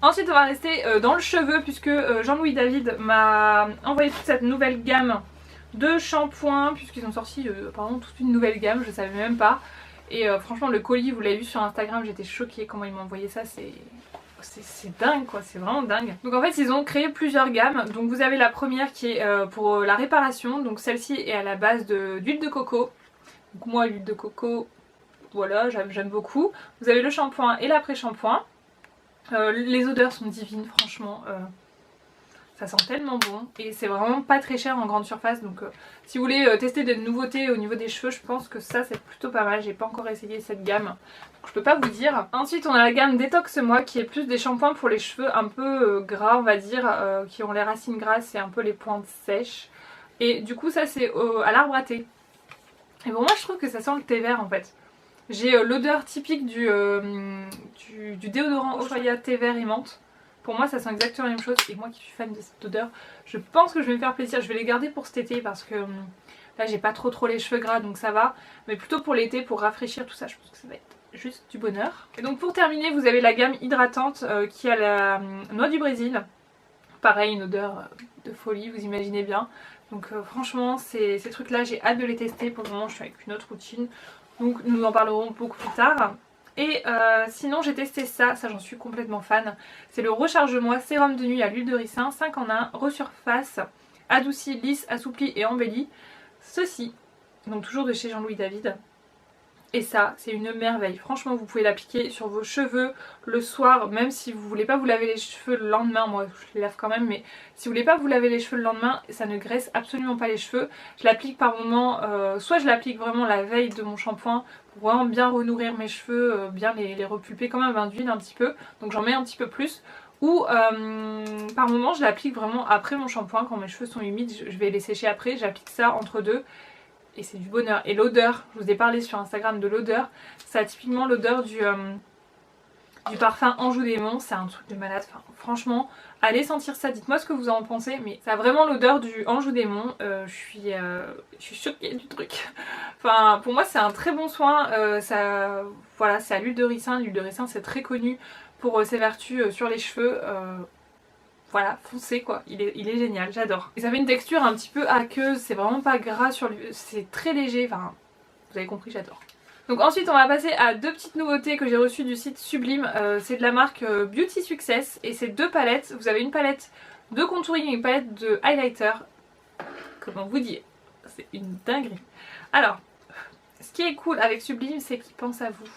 Ensuite on va rester dans le cheveu puisque Jean-Louis David m'a envoyé toute cette nouvelle gamme de shampoings puisqu'ils ont sorti apparemment toute une nouvelle gamme, je savais même pas. Et franchement le colis, vous l'avez vu sur Instagram, j'étais choquée comment ils m'ont envoyé ça, c'est dingue quoi, c'est vraiment dingue. Donc en fait ils ont créé plusieurs gammes. Donc vous avez la première qui est pour la réparation. Donc celle-ci est à la base d'huile de coco. Donc moi l'huile de coco, voilà, j'aime beaucoup. Vous avez le shampoing et l'après-shampoing. Les odeurs sont divines franchement. Ça sent tellement bon et c'est vraiment pas très cher en grande surface. Donc si vous voulez tester des nouveautés au niveau des cheveux, je pense que ça c'est plutôt pas mal. J'ai pas encore essayé cette gamme, donc je peux pas vous dire. Ensuite on a la gamme Détox Moi qui est plus des shampoings pour les cheveux un peu gras on va dire, qui ont les racines grasses et un peu les pointes sèches. Et du coup ça c'est à l'arbre à thé. Et bon moi je trouve que ça sent le thé vert en fait. J'ai l'odeur typique du déodorant Ushuaïa thé vert et menthe. Pour moi ça sent exactement la même chose et moi qui suis fan de cette odeur, je pense que je vais me faire plaisir. Je vais les garder pour cet été parce que là j'ai pas trop les cheveux gras donc ça va. Mais plutôt pour l'été, pour rafraîchir tout ça, je pense que ça va être juste du bonheur. Et donc pour terminer vous avez la gamme hydratante qui a la noix du Brésil. Pareil, une odeur de folie, vous imaginez bien. Donc franchement ces trucs là j'ai hâte de les tester. Pour le moment je suis avec une autre routine, donc nous en parlerons beaucoup plus tard. Et sinon j'ai testé ça j'en suis complètement fan. C'est le Recharge-moi sérum de nuit à l'huile de ricin, 5 en 1, resurface, adouci, lisse, assoupli et embelli. Ceci, donc toujours de chez Jean-Louis David. Et ça c'est une merveille, franchement vous pouvez l'appliquer sur vos cheveux le soir, même si vous voulez pas vous laver les cheveux le lendemain, moi je les lave quand même, mais si vous voulez pas vous laver les cheveux le lendemain, ça ne graisse absolument pas les cheveux. Je l'applique par moment, soit je l'applique vraiment la veille de mon shampoing pour vraiment bien renourrir mes cheveux, bien les repulper comme un bain d'huile un petit peu, donc j'en mets un petit peu plus. Ou par moment je l'applique vraiment après mon shampoing, quand mes cheveux sont humides, je vais les sécher après, j'applique ça entre deux. Et c'est du bonheur. Et l'odeur, je vous ai parlé sur Instagram de l'odeur, ça a typiquement l'odeur du parfum Anjou Démon, c'est un truc de malade. Enfin, franchement, allez sentir ça, dites-moi ce que vous en pensez, mais ça a vraiment l'odeur du Anjou Démon. Je suis choquée du truc. Enfin, pour moi c'est un très bon soin. Voilà, c'est à l'huile de ricin. L'huile de ricin c'est très connu pour ses vertus sur les cheveux. Voilà, foncez quoi, il est génial, j'adore. Et ça fait une texture un petit peu aqueuse, c'est vraiment pas gras sur lui, c'est très léger, enfin, vous avez compris, j'adore. Donc ensuite on va passer à deux petites nouveautés que j'ai reçues du site Sublime, c'est de la marque Beauty Success et c'est deux palettes. Vous avez une palette de contouring et une palette de highlighter. Comment vous dire, c'est une dinguerie. Alors, ce qui est cool avec Sublime c'est qu'ils pensent à vous.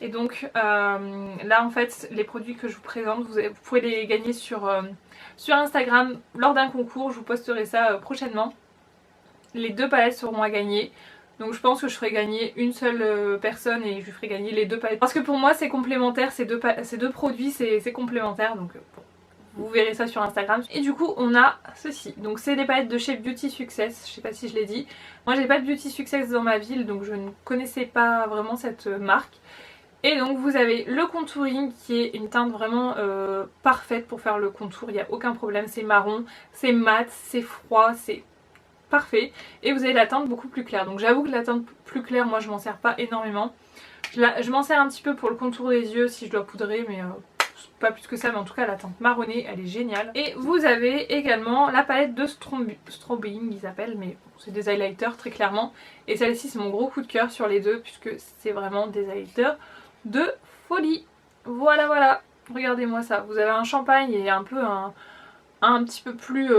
Et donc là en fait les produits que je vous présente vous pouvez les gagner sur Instagram lors d'un concours, je vous posterai ça prochainement. Les deux palettes seront à gagner. Donc je pense que je ferai gagner une seule personne et je lui ferai gagner les deux palettes. Parce que pour moi c'est complémentaire, ces deux produits c'est complémentaire, donc bon, vous verrez ça sur Instagram. Et du coup on a ceci, donc c'est des palettes de chez Beauty Success, je sais pas si je l'ai dit. Moi j'ai pas de Beauty Success dans ma ville donc je ne connaissais pas vraiment cette marque. Et donc vous avez le contouring qui est une teinte vraiment parfaite pour faire le contour, il n'y a aucun problème, c'est marron, c'est mat, c'est froid, c'est parfait. Et vous avez la teinte beaucoup plus claire, donc j'avoue que la teinte plus claire, moi je m'en sers pas énormément. Je m'en sers un petit peu pour le contour des yeux si je dois poudrer, mais pas plus que ça, mais en tout cas la teinte marronnée elle est géniale. Et vous avez également la palette de Strobing ils appellent, mais c'est des highlighters très clairement. Et celle-ci c'est mon gros coup de cœur sur les deux puisque c'est vraiment des highlighters de folie. Voilà, regardez-moi ça. Vous avez un champagne et un peu un petit peu plus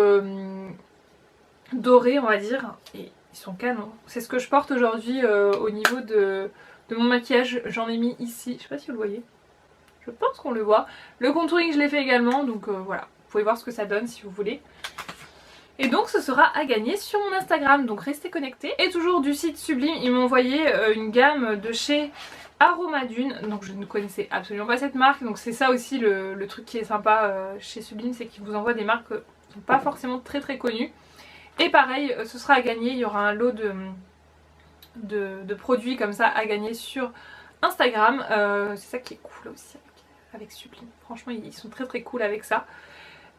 doré on va dire. Et ils sont canons. C'est ce que je porte aujourd'hui au niveau de mon maquillage. J'en ai mis ici, je sais pas si vous le voyez. Je pense qu'on le voit. Le contouring je l'ai fait également, donc voilà. Vous pouvez voir ce que ça donne si vous voulez. Et donc ce sera à gagner sur mon Instagram, donc restez connectés. Et toujours du site Sublime, ils m'ont envoyé une gamme de chez Aromadune, donc je ne connaissais absolument pas cette marque, donc c'est ça aussi le truc qui est sympa chez Sublime, c'est qu'ils vous envoient des marques qui ne sont pas forcément très connues. Et pareil, ce sera à gagner, il y aura un lot de produits comme ça à gagner sur Instagram. C'est ça qui est cool aussi avec Sublime, franchement ils sont très cool avec ça.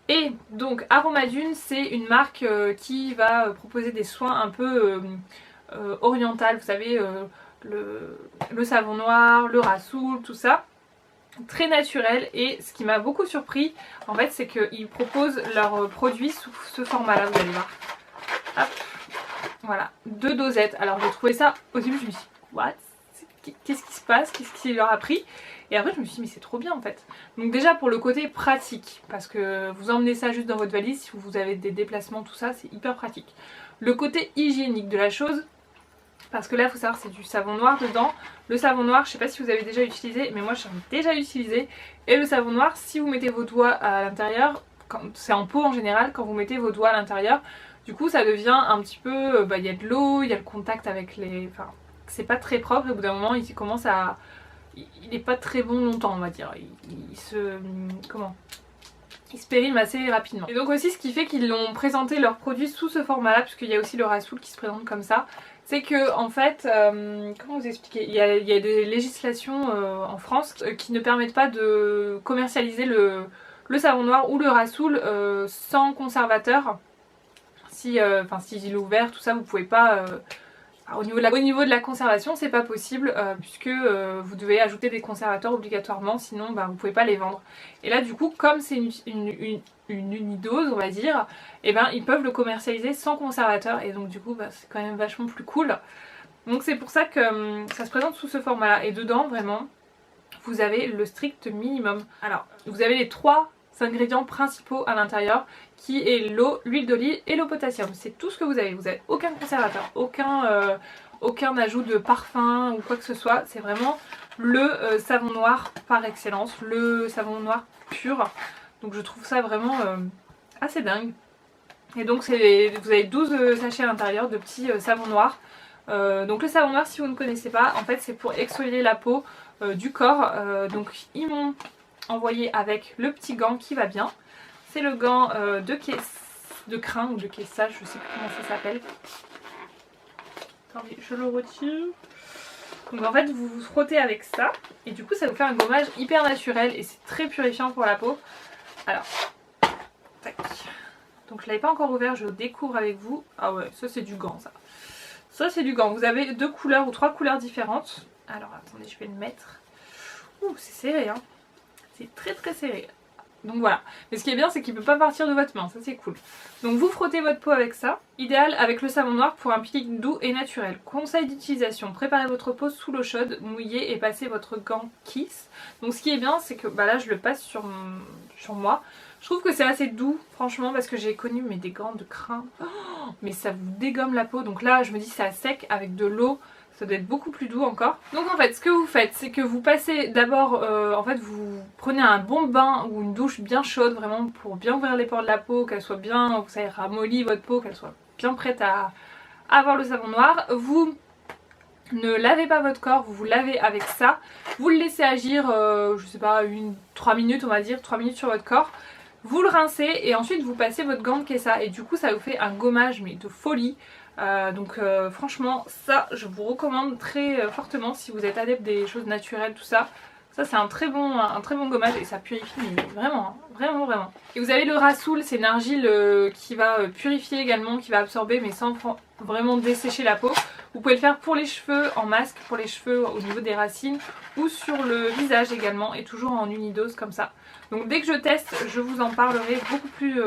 Et donc Aromadune c'est une marque qui va proposer des soins un peu oriental, vous savez le savon noir, le rassoul, tout ça. très naturel. Et ce qui m'a beaucoup surpris en fait, c'est qu'ils proposent leurs produits sous ce format là, vous allez voir. Hop, voilà, 2 dosettes. Alors j'ai trouvé ça, au début je me suis dit what, qu'est-ce qui se passe, qu'est-ce qu'il leur a pris? Et après je me suis dit mais c'est trop bien en fait. Donc déjà pour le côté pratique, parce que vous emmenez ça juste dans votre valise si vous avez des déplacements, tout ça, c'est hyper pratique. Le côté hygiénique de la chose, parce que là il faut savoir c'est du savon noir dedans. Le savon noir, je sais pas si vous avez déjà utilisé, mais moi j'en ai déjà utilisé. Et le savon noir, si vous mettez vos doigts à l'intérieur, c'est en pot en général, quand vous mettez vos doigts à l'intérieur, du coup ça devient un petit peu, il y a de l'eau, il y a le contact avec les... Enfin, c'est pas très propre et au bout d'un moment il commence à... Il n'est pas très bon longtemps on va dire, il se... Comment ? Il se périme assez rapidement. Et donc aussi ce qui fait qu'ils l'ont présenté leurs produits sous ce format là, puisqu'il y a aussi le Rasoul qui se présente comme ça, c'est que en fait, comment vous expliquer, il y a des législations en France qui ne permettent pas de commercialiser le savon noir ou le Rasoul sans conservateur. Si, s'il est ouvert, tout ça, vous pouvez pas... au niveau de la conservation, c'est pas possible puisque vous devez ajouter des conservateurs obligatoirement, sinon vous pouvez pas les vendre. Et là du coup, comme c'est une unidose on va dire, et ils peuvent le commercialiser sans conservateur et donc du coup c'est quand même vachement plus cool. Donc c'est pour ça que ça se présente sous ce format là et dedans vraiment vous avez le strict minimum. Alors vous avez les 3 ingrédients principaux à l'intérieur qui est l'eau, l'huile d'olive et l'eau potassium. C'est tout ce que vous avez aucun conservateur, aucun ajout de parfum ou quoi que ce soit. C'est vraiment le savon noir par excellence, le savon noir pur. Donc je trouve ça vraiment assez dingue. Et donc vous avez 12 sachets à l'intérieur de petits savons noirs. Donc le savon noir, si vous ne connaissez pas, en fait c'est pour exfolier la peau du corps. Donc ils m'ont envoyé avec le petit gant qui va bien. C'est le gant de crin ou de caissage, je sais plus comment ça s'appelle. Attendez, je le retire. Donc en fait vous vous frottez avec ça et du coup ça vous fait un gommage hyper naturel et c'est très purifiant pour la peau. Alors, tac. Donc je l'avais pas encore ouvert, je le découvre avec vous. Ah ouais, ça c'est du gant ça. Ça c'est du gant, vous avez 2 couleurs ou 3 couleurs différentes. Alors attendez, je vais le mettre. Ouh, c'est serré hein. C'est très très serré. Donc voilà. Mais ce qui est bien c'est qu'il ne peut pas partir de votre main, ça c'est cool. Donc vous frottez votre peau avec ça. Idéal avec le savon noir pour un peeling doux et naturel. Conseil d'utilisation, préparez votre peau sous l'eau chaude, mouillez et passez votre gant Kiss. Donc ce qui est bien c'est que là je le passe sur moi. Je trouve que c'est assez doux franchement parce que j'ai connu des gants de crin. Oh, mais ça vous dégomme la peau. Donc là je me dis c'est à sec avec de l'eau. Ça doit être beaucoup plus doux encore. Donc en fait ce que vous faites c'est que vous passez d'abord, en fait vous prenez un bon bain ou une douche bien chaude vraiment pour bien ouvrir les pores de la peau, qu'elle soit bien, vous savez, ramollie votre peau, qu'elle soit bien prête à avoir le savon noir. Vous ne lavez pas votre corps, vous lavez avec ça. Vous le laissez agir, je sais pas, 3 minutes on va dire, 3 minutes sur votre corps. Vous le rincez et ensuite vous passez votre gant de Kessa et du coup ça vous fait un gommage mais de folie. Donc franchement ça je vous recommande très fortement si vous êtes adepte des choses naturelles tout ça. Ça c'est un très bon gommage et ça purifie mais vraiment, vraiment. Et vous avez le Rasoul, c'est une argile qui va purifier également, qui va absorber mais sans vraiment dessécher la peau. Vous pouvez le faire pour les cheveux en masque, pour les cheveux au niveau des racines ou sur le visage également et toujours en unidose comme ça. Donc dès que je teste je vous en parlerai beaucoup plus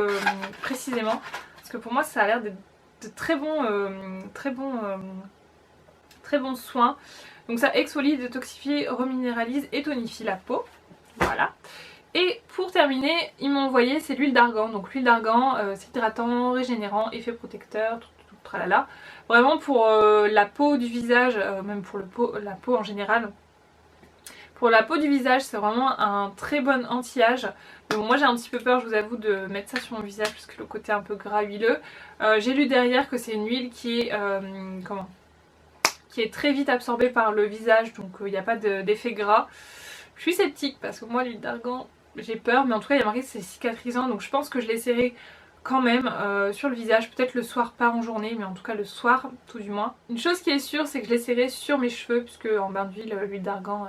précisément parce que pour moi ça a l'air d'être de très bons soins. Donc ça exfolie, détoxifie, reminéralise et tonifie la peau. Voilà. Et pour terminer, ils m'ont envoyé c'est l'huile d'argan. Donc l'huile d'argan, c'est hydratant, régénérant, effet protecteur, tout tralala. Vraiment pour la peau du visage, même pour la peau en général. Pour la peau du visage, c'est vraiment un très bon anti-âge. Bon, moi j'ai un petit peu peur, je vous avoue, de mettre ça sur mon visage parce que le côté un peu gras huileux. J'ai lu derrière que c'est une huile qui est qui est très vite absorbée par le visage, donc il n'y a pas d'effet gras. Je suis sceptique parce que moi l'huile d'argan j'ai peur, mais en tout cas il y a marqué que c'est cicatrisant, donc je pense que je l'essaierai quand même sur le visage, peut-être le soir, pas en journée, mais en tout cas le soir tout du moins. Une chose qui est sûre c'est que je l'essaierai sur mes cheveux puisque en bain d'huile, l'huile d'argan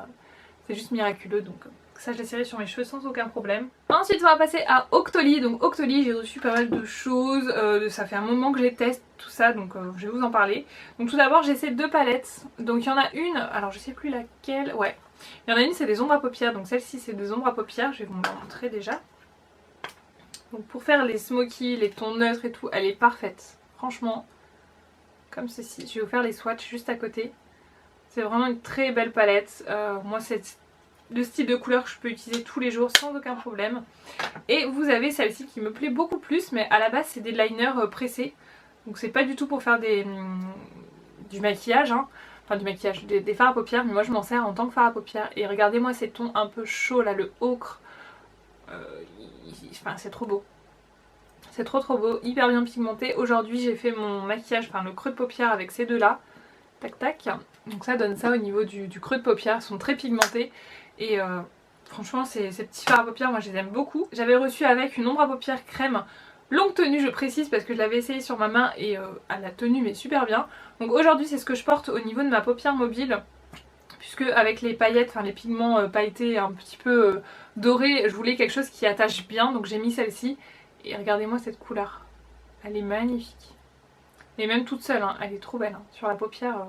c'est juste miraculeux, donc ça je l'essaierai sur mes cheveux sans aucun problème. Ensuite on va passer à Octoly. Donc Octoly, j'ai reçu pas mal de choses, ça fait un moment que je les teste, tout ça, donc je vais vous en parler. Donc tout d'abord j'ai ces 2 palettes, donc il y en a une, alors je sais plus laquelle, ouais. Il y en a une c'est des ombres à paupières, donc celle-ci c'est des ombres à paupières, je vais vous montrer déjà. Donc pour faire les smokies, les tons neutres et tout, elle est parfaite. Franchement, comme ceci. Je vais vous faire les swatchs juste à côté. C'est vraiment une très belle palette. Moi c'est le style de couleur que je peux utiliser tous les jours sans aucun problème. Et vous avez celle-ci qui me plaît beaucoup plus, mais à la base c'est des liners pressés. Donc c'est pas du tout pour faire du maquillage, hein. Enfin du maquillage, des fards à paupières, mais moi je m'en sers en tant que fard à paupières. Et regardez-moi ces tons un peu chauds là, le ocre. Enfin c'est trop beau. C'est trop beau, hyper bien pigmenté. Aujourd'hui j'ai fait mon maquillage, enfin le creux de paupières avec ces deux là. Tac tac. Donc ça donne ça au niveau du creux de paupières, ils sont très pigmentés. Et franchement ces petits fards à paupières moi je les aime beaucoup. J'avais reçu avec une ombre à paupières crème longue tenue, je précise, parce que je l'avais essayé sur ma main et elle a tenu mais super bien. Donc aujourd'hui c'est ce que je porte au niveau de ma paupière mobile. Puisque avec les paillettes, enfin les pigments pailletés un petit peu dorés, je voulais quelque chose qui attache bien. Donc j'ai mis celle-ci. Et regardez-moi cette couleur. Elle est magnifique. Et même toute seule, hein, elle est trop belle. Hein. Sur la paupière,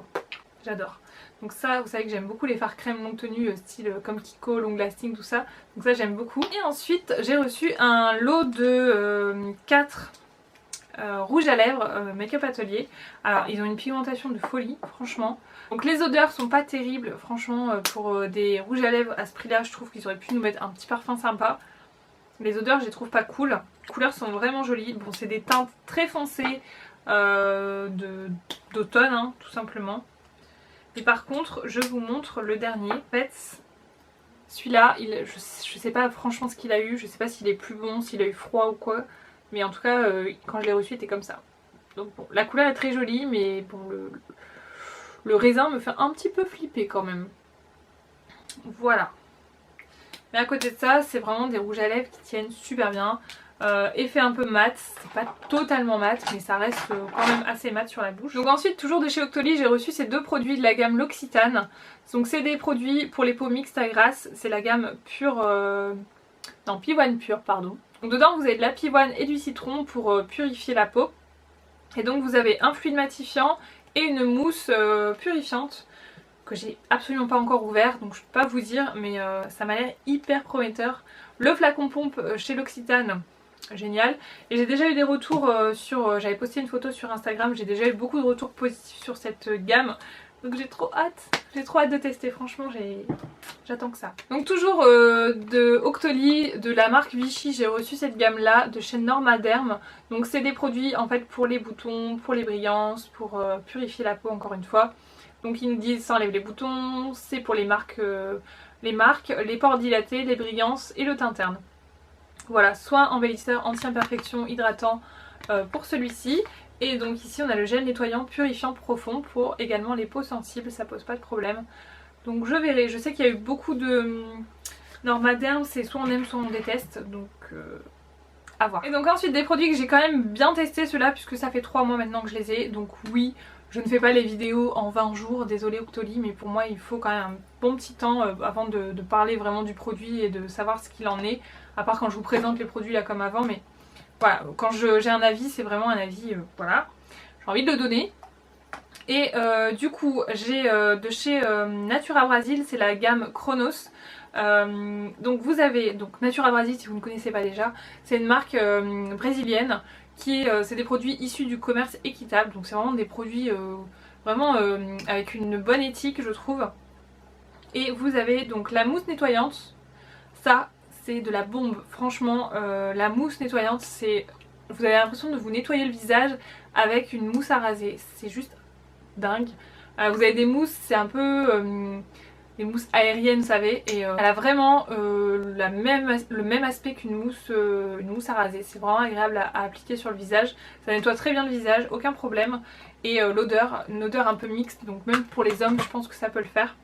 j'adore. Donc ça, vous savez que j'aime beaucoup les fards crème longue tenue, style comme Kiko, long lasting, tout ça. Donc ça j'aime beaucoup. Et ensuite j'ai reçu un lot de 4 rouges à lèvres Make-up Atelier. Alors ils ont une pigmentation de folie, franchement. Donc les odeurs sont pas terribles, franchement, pour des rouges à lèvres à ce prix là, je trouve qu'ils auraient pu nous mettre un petit parfum sympa. Les odeurs je les trouve pas cool. Les couleurs sont vraiment jolies. Bon c'est des teintes très foncées d'automne, hein, tout simplement. Et par contre je vous montre le dernier. En fait celui-là, je sais pas franchement ce qu'il a eu. Je sais pas s'il est plus bon, s'il a eu froid ou quoi. Mais en tout cas quand je l'ai reçu il était comme ça. Donc bon, la couleur est très jolie mais bon le raisin me fait un petit peu flipper quand même. Voilà. Mais à côté de ça, c'est vraiment des rouges à lèvres qui tiennent super bien. Effet un peu mat, c'est pas totalement mat, mais ça reste quand même assez mat sur la bouche. Donc ensuite, toujours de chez Octoly, j'ai reçu ces deux produits de la gamme L'Occitane. Donc c'est des produits pour les peaux mixtes à grasse, c'est la gamme pure... non, pivoine pure, pardon. Donc dedans, vous avez de la pivoine et du citron pour purifier la peau. Et donc vous avez un fluide matifiant et une mousse purifiante que j'ai absolument pas encore ouvert, donc je peux pas vous dire, mais ça m'a l'air hyper prometteur. Le flacon pompe chez L'Occitane, génial. Et j'ai déjà eu des retours j'avais posté une photo sur Instagram, j'ai déjà eu beaucoup de retours positifs sur cette gamme. Donc j'ai trop hâte de tester, franchement j'attends que ça. Donc toujours de Octoly, de la marque Vichy, j'ai reçu cette gamme là de chez Normaderm. Donc c'est des produits en fait pour les boutons, pour les brillances, pour purifier la peau encore une fois. Donc ils nous disent ça enlève les boutons, c'est pour les marques, les pores dilatés, les brillances et le teint terne. Voilà, soin embellisseur, anti-imperfection, hydratant pour celui-ci. Et donc ici on a le gel nettoyant purifiant profond pour également les peaux sensibles, ça pose pas de problème. Donc je verrai, je sais qu'il y a eu beaucoup de Normaderm, c'est soit on aime soit on déteste, donc à voir. Et donc ensuite des produits que j'ai quand même bien testé ceux-là puisque ça fait 3 mois maintenant que je les ai, donc oui. Je ne fais pas les vidéos en 20 jours, désolée Octoly, mais pour moi il faut quand même un bon petit temps avant de parler vraiment du produit et de savoir ce qu'il en est. À part quand je vous présente les produits là comme avant, mais voilà, quand j'ai un avis, c'est vraiment un avis, voilà. J'ai envie de le donner. Et du coup, j'ai de chez Natura Brasil, c'est la gamme Chronos. Donc vous avez, donc Natura Brasil si vous ne connaissez pas déjà, c'est une marque brésilienne. C'est des produits issus du commerce équitable, donc c'est vraiment des produits vraiment avec une bonne éthique je trouve. Et vous avez donc la mousse nettoyante, ça c'est de la bombe, franchement la mousse nettoyante c'est... Vous avez l'impression de vous nettoyer le visage avec une mousse à raser, c'est juste dingue. Vous avez des mousses, c'est un peu... des mousses aériennes vous savez, et elle a vraiment le même aspect qu'une mousse à raser. C'est vraiment agréable à appliquer sur le visage, ça nettoie très bien le visage, aucun problème. Et l'odeur, une odeur un peu mixte, donc même pour les hommes je pense que ça peut le faire.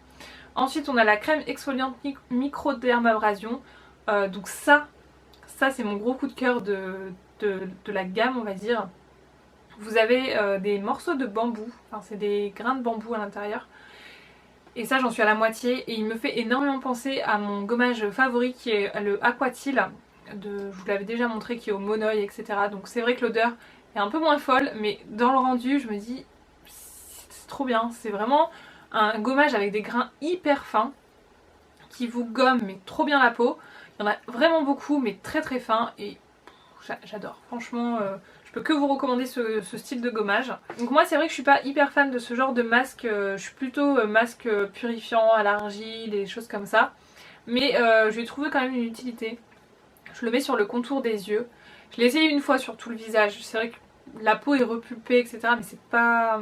Ensuite on a la crème exfoliante microdermabrasion, donc ça c'est mon gros coup de cœur de la gamme on va dire. Vous avez des morceaux de bambou, enfin c'est des grains de bambou à l'intérieur. Et ça j'en suis à la moitié et il me fait énormément penser à mon gommage favori qui est le Aquatil, je vous l'avais déjà montré, qui est au monoeil etc. Donc c'est vrai que l'odeur est un peu moins folle, mais dans le rendu je me dis c'est trop bien, c'est vraiment un gommage avec des grains hyper fins. qui vous gomme mais trop bien la peau. Il y en a vraiment beaucoup mais très très fin et j'adore. Franchement, je peux que vous recommander ce style de gommage. Donc moi c'est vrai que je suis pas hyper fan de ce genre de masque. Je suis plutôt masque purifiant à l'argile, des choses comme ça. Mais je lui ai trouvé quand même une utilité. Je le mets sur le contour des yeux. Je l'ai essayé une fois sur tout le visage. C'est vrai que la peau est repulpée, etc. Mais c'est pas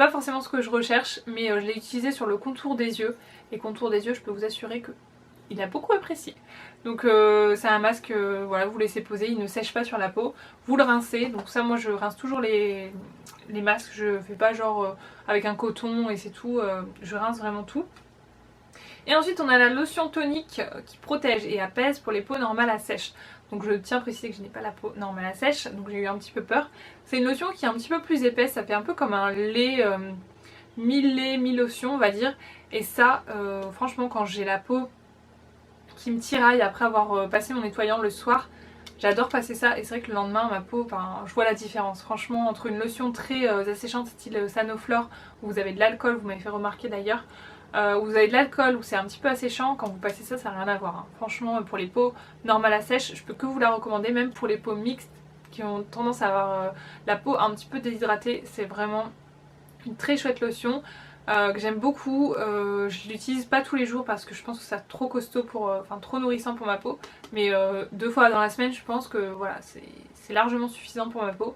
forcément ce que je recherche. Mais je l'ai utilisé sur le contour des yeux. Et contour des yeux, je peux vous assurer que il a beaucoup apprécié. Donc c'est un masque, voilà, vous laissez poser, il ne sèche pas sur la peau. Vous le rincez. Donc ça, moi je rince toujours les masques. Je fais pas genre avec un coton et c'est tout. Je rince vraiment tout. Et ensuite on a la lotion tonique qui protège et apaise pour les peaux normales à sèche. Donc je tiens à préciser que je n'ai pas la peau normale à sèche, donc j'ai eu un petit peu peur. C'est une lotion qui est un petit peu plus épaisse, ça fait un peu comme un lait, mi-lait, mi-lotion on va dire. Et ça, franchement quand j'ai la peau qui me tiraille après avoir passé mon nettoyant le soir, j'adore passer ça et c'est vrai que le lendemain ma peau, je vois la différence franchement entre une lotion très asséchante style Sanoflore où vous avez de l'alcool, vous m'avez fait remarquer d'ailleurs, où vous avez de l'alcool, où c'est un petit peu asséchant, quand vous passez ça, ça n'a rien à voir. Hein. Franchement, pour les peaux normales à sèche, je peux que vous la recommander, même pour les peaux mixtes qui ont tendance à avoir la peau un petit peu déshydratée. C'est vraiment une très chouette lotion que j'aime beaucoup. Je l'utilise pas tous les jours parce que je pense que c'est trop costaud pour, trop nourrissant pour ma peau. Mais 2 fois dans la semaine, je pense que voilà, c'est largement suffisant pour ma peau.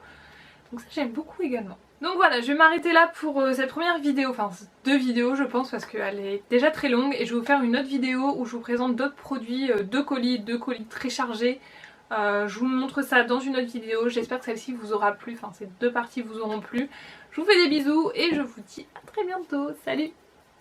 Donc ça j'aime beaucoup également. Donc voilà, je vais m'arrêter là pour cette première vidéo, enfin 2 vidéos je pense parce qu'elle est déjà très longue et je vais vous faire une autre vidéo où je vous présente d'autres produits, 2 colis très chargés. Je vous montre ça dans une autre vidéo, j'espère que celle-ci vous aura plu, enfin ces 2 parties vous auront plu. Je vous fais des bisous et je vous dis à très bientôt, salut!